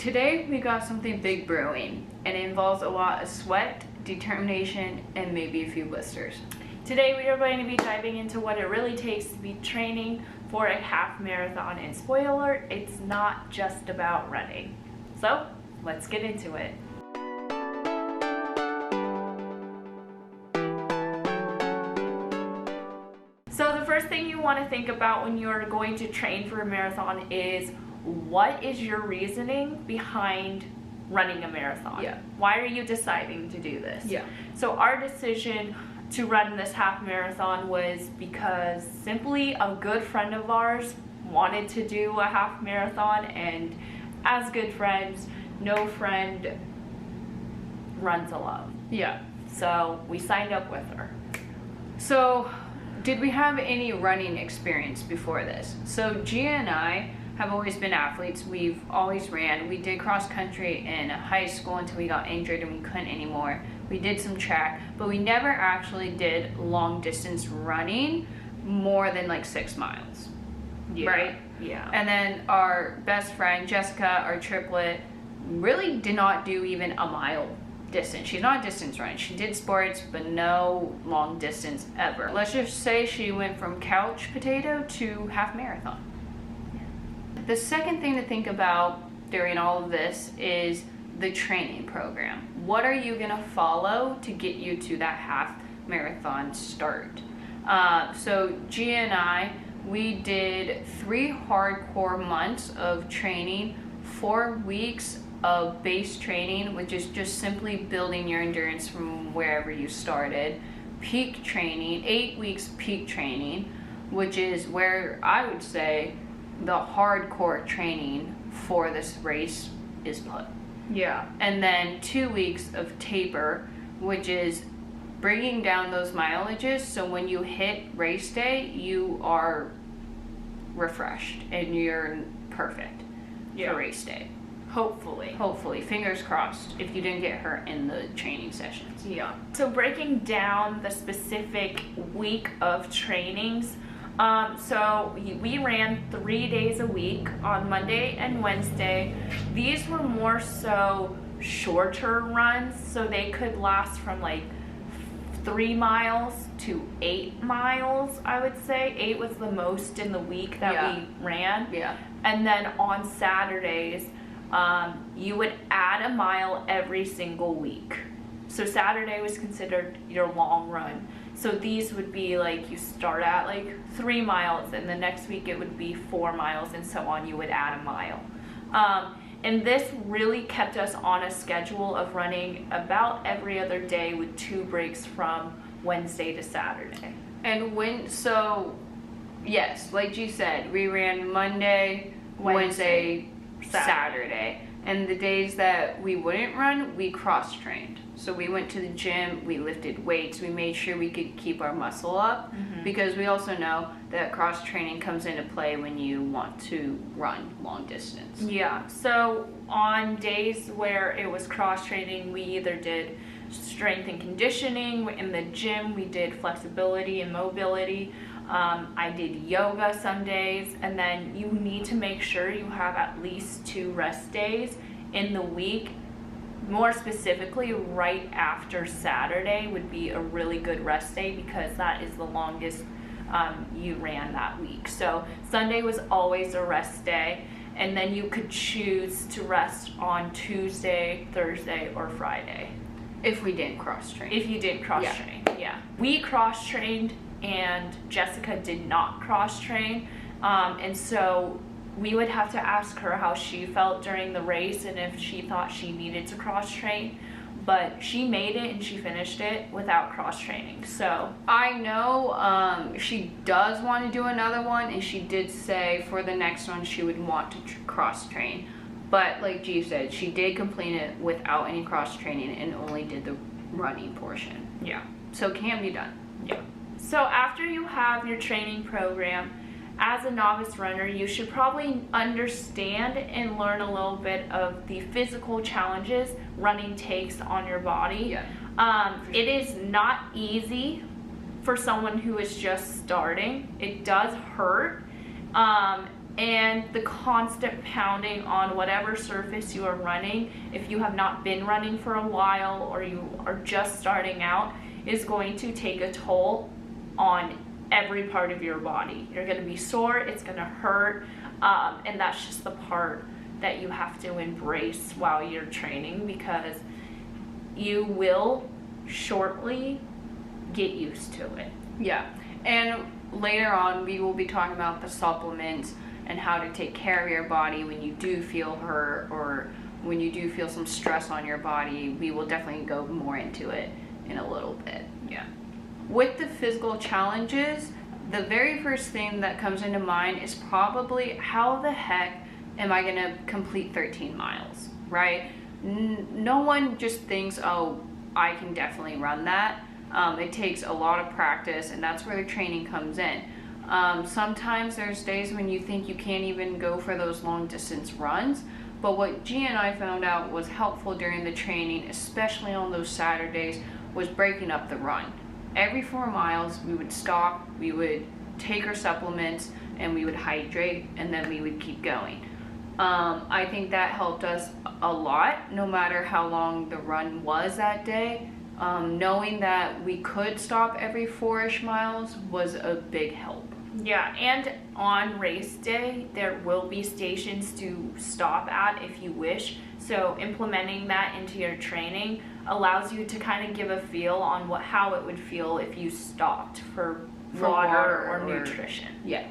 Today we got something big brewing, and it involves a lot of sweat, determination, and maybe a few blisters. Today we are going to be diving into what it really takes to be training for a half marathon, and spoiler alert, it's not just about running. So let's get into it. So the first thing you want to think about when you're going to train for a marathon is, what is your reasoning behind running a marathon? Yeah. Why are you deciding to do this? Yeah. So our decision to run this half marathon was because simply a good friend of ours wanted to do a half marathon, and as good friends, no friend runs alone. Yeah. So we signed up with her. So, did we have any running experience before this? So Gia and I have always been athletes. We've always ran. We did cross country in high school until we got injured and we couldn't anymore. We did some track, but we never actually did long distance running more than like 6 miles. Yeah. Right? Yeah. And then our best friend, Jessica, our triplet, really did not do even a mile distance. She's not a distance runner. She did sports, but no long distance ever. Let's just say she went from couch potato to half marathon. The second thing to think about during all of this is the training program. What are you gonna follow to get you to that half marathon start? So Gia and I, we did 3 hardcore months of training, 4 weeks of base training, which is just simply building your endurance from wherever you started. Peak training, 8 weeks peak training, which is where I would say the hardcore training for this race is put. Yeah. And then 2 weeks of taper, which is bringing down those mileages, so when you hit race day, you are refreshed and you're perfect for race day. Hopefully, fingers crossed, if you didn't get hurt in the training sessions. Yeah. So breaking down the specific week of trainings, so we ran 3 days a week on Monday and Wednesday. These were more so shorter runs, so they could last from like 3 miles to 8 miles, I would say. 8 was the most in the week that we ran. Yeah. And then on Saturdays, you would add a mile every single week. So Saturday was considered your long run. So these would be like, you start at like 3 miles, and the next week it would be 4 miles, and so on. You would add a mile. And this really kept us on a schedule of running about every other day with 2 breaks from Wednesday to Saturday. And yes, like you said, we ran Monday, Wednesday, Saturday. And the days that we wouldn't run, we cross-trained. So we went to the gym, we lifted weights, we made sure we could keep our muscle up, because we also know that cross-training comes into play when you want to run long distance. Yeah, so on days where it was cross-training, we either did strength and conditioning. In the gym, we did flexibility and mobility. I did yoga some days, and then you need to make sure you have at least 2 rest days in the week. More specifically, right after Saturday would be a really good rest day, because that is the longest you ran that week. So Sunday was always a rest day, and then you could choose to rest on Tuesday, Thursday, or Friday. If we didn't cross-train. If you did cross-train, yeah. We cross-trained, and Jessica did not cross-train, and so we would have to ask her how she felt during the race and if she thought she needed to cross-train, but she made it and she finished it without cross-training. So I know she does want to do another one, and she did say for the next one she would want to cross-train, but like G said, she did complete it without any cross-training and only did the running portion. yeah. So it can be done. Yeah. So after you have your training program, as a novice runner, you should probably understand and learn a little bit of the physical challenges running takes on your body. Yeah. It is not easy for someone who is just starting. It does hurt. and the constant pounding on whatever surface you are running, if you have not been running for a while or you are just starting out, is going to take a toll on every part of your body. You're going to be sore, it's going to hurt, and that's just the part that you have to embrace while you're training, because you will shortly get used to it. Yeah, and later on we will be talking about the supplements and how to take care of your body when you do feel hurt or when you do feel some stress on your body. We will definitely go more into it in a little bit. Yeah. With the physical challenges, the very first thing that comes into mind is probably, how the heck am I gonna complete 13 miles, right? No one just thinks, oh, I can definitely run that. It takes a lot of practice, and that's where the training comes in. Sometimes there's days when you think you can't even go for those long distance runs, but what Gia and I found out was helpful during the training, especially on those Saturdays, was breaking up the run. Every 4 miles we would stop, we would take our supplements, and we would hydrate, and then we would keep going. I think that helped us a lot, no matter how long the run was that day. Knowing that we could stop every 4-ish miles was a big help. Yeah, and on race day, there will be stations to stop at if you wish. So implementing that into your training allows you to kind of give a feel on how it would feel if you stopped for water or nutrition. Yeah.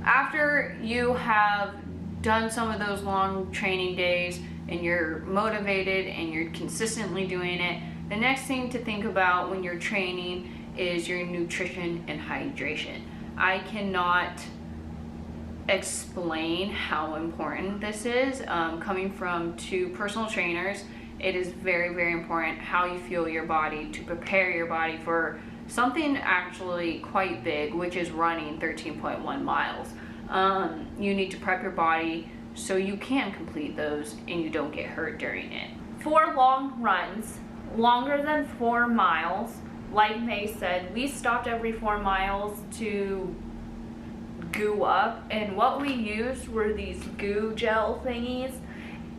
After you have done some of those long training days and you're motivated and you're consistently doing it, the next thing to think about when you're training is your nutrition and hydration. I cannot explain how important this is. Coming from 2 personal trainers, it is very, very important how you fuel your body to prepare your body for something actually quite big, which is running 13.1 miles. You need to prep your body so you can complete those and you don't get hurt during it. For long runs, longer than 4 miles, like May said, we stopped every 4 miles to goo up, and what we used were these goo gel thingies,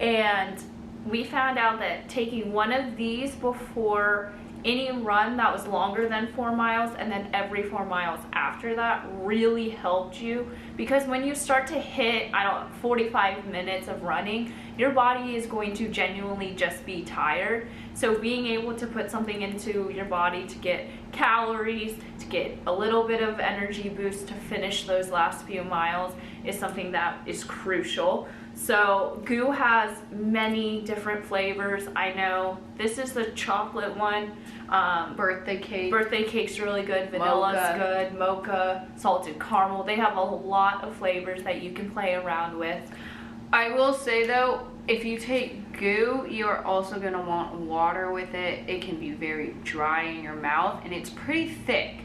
and we found out that taking one of these before any run that was longer than 4 miles and then every 4 miles after that really helped you, because when you start to hit 45 minutes of running, your body is going to genuinely just be tired. So being able to put something into your body to get calories, to get a little bit of energy boost to finish those last few miles is something that is crucial. So goo has many different flavors. I know this is the chocolate one. Birthday cake. Birthday cake's really good. Vanilla's good. Mocha, salted caramel. They have a lot of flavors that you can play around with. I will say though, if you take goo, you're also going to want water with it. It can be very dry in your mouth and it's pretty thick.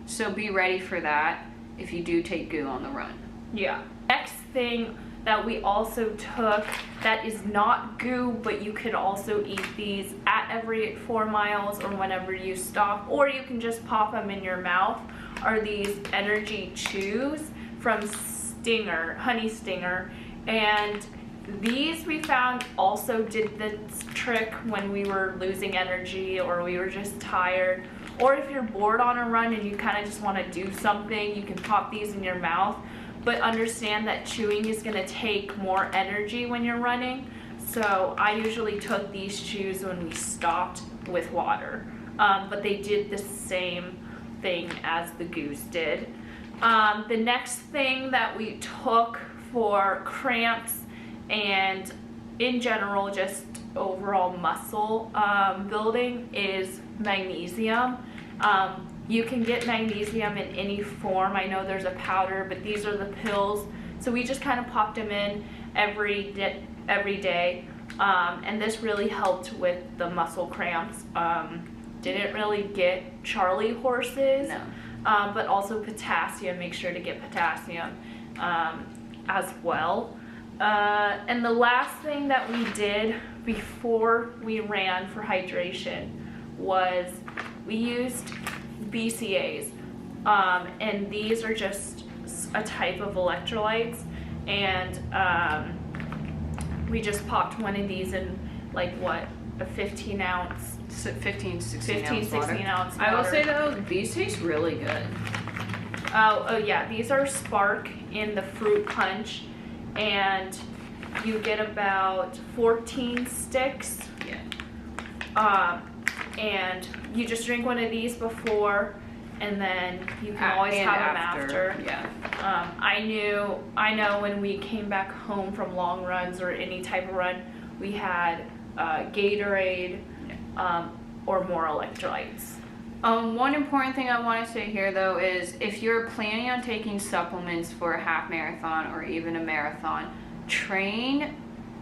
So be ready for that if you do take goo on the run. Yeah. Next thing that we also took that is not goo, but you can also eat these at every 4 miles or whenever you stop, or you can just pop them in your mouth, are these energy chews from Stinger, Honey Stinger. And these we found also did the trick when we were losing energy or we were just tired, or if you're bored on a run and you kind of just want to do something, you can pop these in your mouth. But understand that chewing is going to take more energy when you're running. So I usually took these chews when we stopped with water. But they did the same thing as the goos did. The next thing that we took for cramps and in general just overall muscle building is magnesium. You can get magnesium in any form. I know there's a powder, but these are the pills. So we just kind of popped them in every day. And this really helped with the muscle cramps. Didn't really get Charlie horses, no. But also potassium. Make sure to get potassium as well. And the last thing that we did before we ran for hydration was we used BCAAs, and these are just a type of electrolytes, and we just popped one of these in like what, a 15 ounce 16 ounce water. I will say though, these taste really good. Oh yeah, these are Spark in the fruit punch, and you get about 14 sticks. Yeah. And you just drink one of these before, and then you can always have them after. Yeah. I know when we came back home from long runs or any type of run, we had Gatorade, or more electrolytes. One important thing I want to say here though is if you're planning on taking supplements for a half marathon or even a marathon, train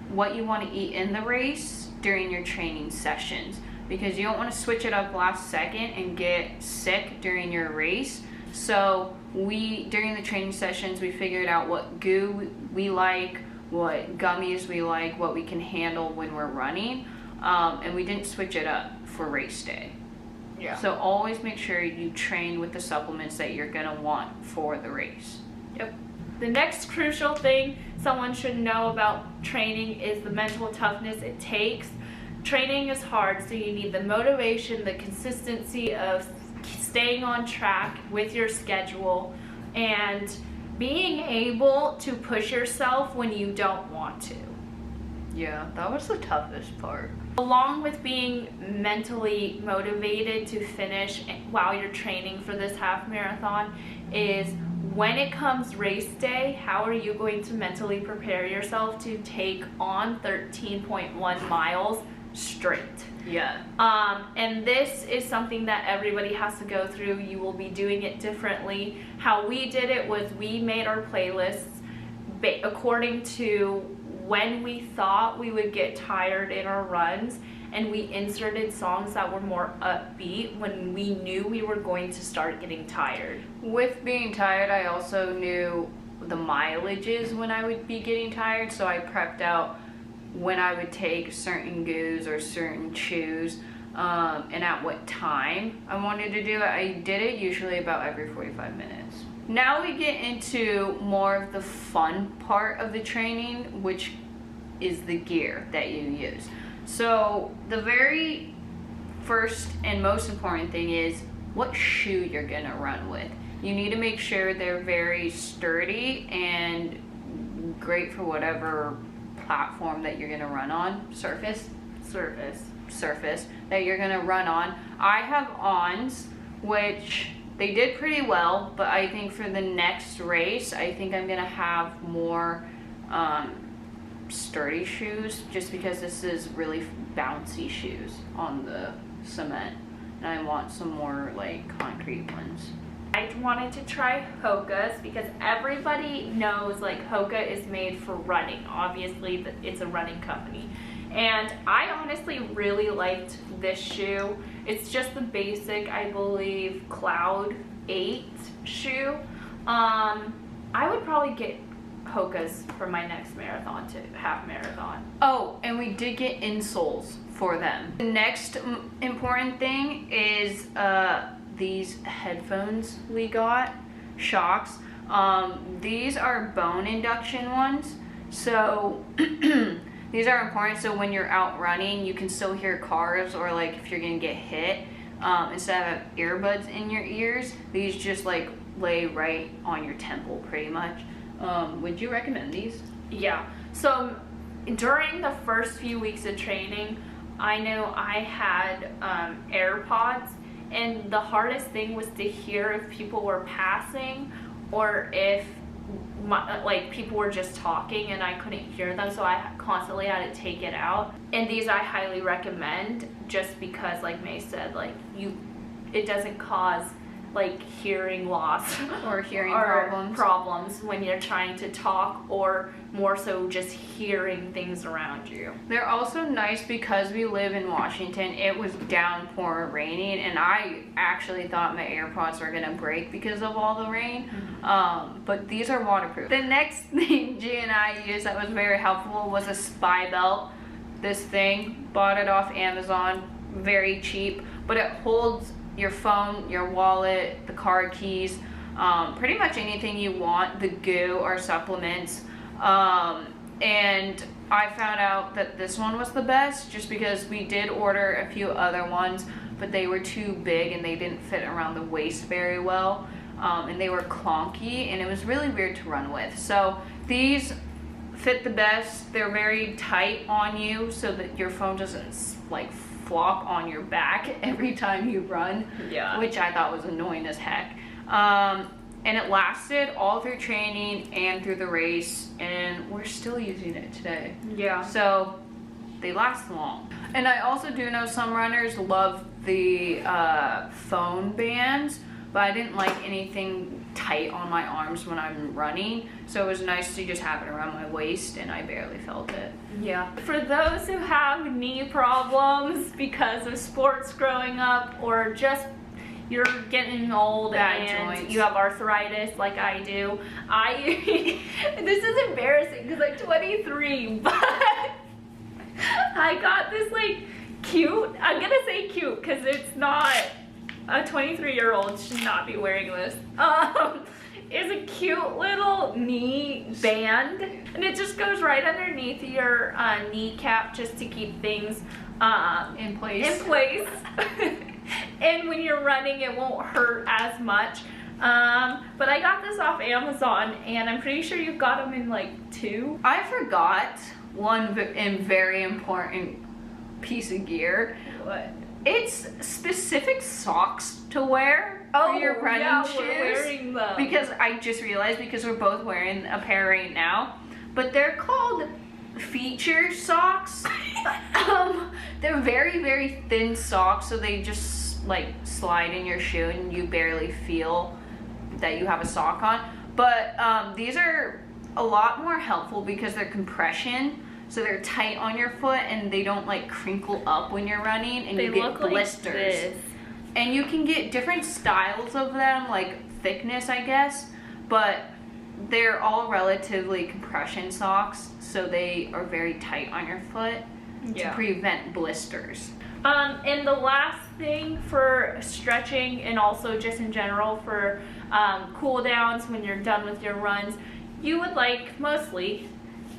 what you want to eat in the race during your training sessions, because you don't want to switch it up last second and get sick during your race. So during the training sessions, we figured out what goo we like, what gummies we like, what we can handle when we're running, and we didn't switch it up for race day. Yeah. So always make sure you train with the supplements that you're gonna want for the race. Yep. The next crucial thing someone should know about training is the mental toughness it takes. Training is hard, so you need the motivation, the consistency of staying on track with your schedule, and being able to push yourself when you don't want to. Yeah, that was the toughest part. Along with being mentally motivated to finish while you're training for this half marathon is when it comes race day, how are you going to mentally prepare yourself to take on 13.1 miles straight? Yeah. And this is something that everybody has to go through. You will be doing it differently. How we did it was we made our playlists according to when we thought we would get tired in our runs, and we inserted songs that were more upbeat when we knew we were going to start getting tired. With being tired, I also knew the mileages when I would be getting tired, so I prepped out when I would take certain goos or certain chews, and at what time I wanted to do it. I did it usually about every 45 minutes. Now we get into more of the fun part of the training, which is the gear that you use. So the very first and most important thing is what shoe you're gonna run with. You need to make sure they're very sturdy and great for whatever platform that you're gonna run on. Surface that you're gonna run on. I have Ons, which they did pretty well, but I think for the next race, I think I'm gonna have more sturdy shoes, just because this is really bouncy shoes on the cement, and I want some more like concrete ones. I wanted to try Hoka's because everybody knows like Hoka is made for running. Obviously, it's a running company. And I honestly really liked this shoe. It's just the basic, I believe, Cloud 8 shoe. I would probably get Hoka's for my next marathon to half marathon. Oh, and we did get insoles for them. The next important thing is these headphones we got, Shocks. These are bone induction ones, so these are important, so when you're out running, you can still hear cars, or like if you're gonna get hit, instead of earbuds in your ears, these just like lay right on your temple pretty much. Would you recommend these? Yeah, so during the first few weeks of training, I know I had AirPods, and the hardest thing was to hear if people were passing or if like people were just talking and I couldn't hear them, so I constantly had to take it out. And these I highly recommend, just because like May said, like it doesn't cause like hearing loss or hearing problems when you're trying to talk, or more so just hearing things around you. They're also nice because we live in Washington. It was downpour raining, and I actually thought my AirPods were gonna break because of all the rain. But these are waterproof. The next thing G and I used that was very helpful was a spy belt. This thing, bought it off Amazon, very cheap, but it holds your phone, your wallet, the car keys, pretty much anything you want, the goo or supplements. And I found out that this one was the best just because we did order a few other ones, but they were too big and they didn't fit around the waist very well. And they were clunky and it was really weird to run with. So these fit the best. They're very tight on you so that your phone doesn't like flop on your back every time you run, Yeah. which I thought was annoying as heck. And it lasted all through training and through the race, and we're still using it today. Yeah. So they last long. And I also do know some runners love the phone bands, but I didn't like anything tight on my arms when I'm running, so it was nice to just have it around my waist, and I barely felt it. Yeah. For those who have knee problems because of sports growing up, or just you're getting old Bad and joints. you have arthritis like I do, this is embarrassing because I'm 23, but I got this like cute, I'm gonna say cute because it's not, a 23-year-old should not be wearing this. Is a cute little knee band, and it just goes right underneath your kneecap just to keep things In place. And when you're running, it won't hurt as much. But I got this off Amazon, and I'm pretty sure you got them in like 2. I forgot one very important piece of gear. What? It's specific socks to wear for your running shoes. We're wearing them. Because I just realized, because we're both wearing a pair right now, but they're called feature socks. They're very, very thin socks, so they just like slide in your shoe and you barely feel that you have a sock on. But these are a lot more helpful because they're compression. So they're tight on your foot and they don't like crinkle up when you're running, and They you get look like blisters. this. And you can get different styles of them, like thickness, I guess, but they're all relatively compression socks, so they are very tight on your foot to prevent blisters. And the last thing for stretching, and also just in general for cool downs when you're done with your runs, you would like, mostly,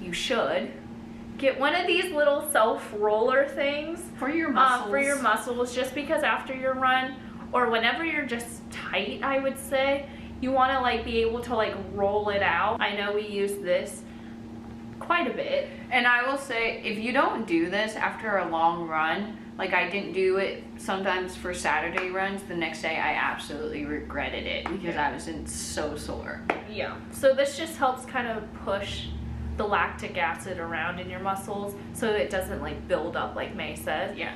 you should, get one of these little self-roller things. For your muscles. For your muscles, just because after your run, or whenever you're just tight, I would say, you want to like be able to like roll it out. I know we use this quite a bit. And I will say, if you don't do this after a long run, like I didn't do it sometimes for Saturday runs, the next day I absolutely regretted it because I was so sore. Yeah. So this just helps kind of push the lactic acid around in your muscles so it doesn't like build up like May says. Yeah.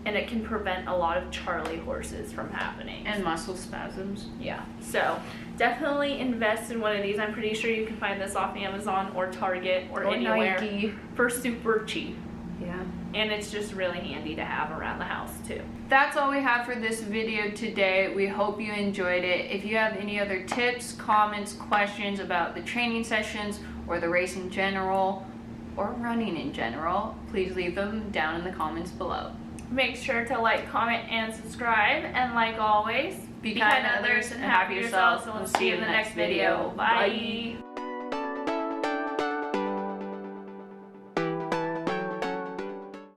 And it can prevent a lot of Charlie horses from happening. And muscle spasms. Yeah. So definitely invest in one of these. I'm pretty sure you can find this off Amazon or Target or anywhere Nike. for super cheap. Yeah. And it's just really handy to have around the house too. That's all we have for this video today. We hope you enjoyed it. If you have any other tips, comments, questions about the training sessions or the race in general or running in general, please leave them down in the comments below. Make sure to like, comment, and subscribe. And like always, Be kind to others and happy yourselves. And we'll see you in the next video. Bye.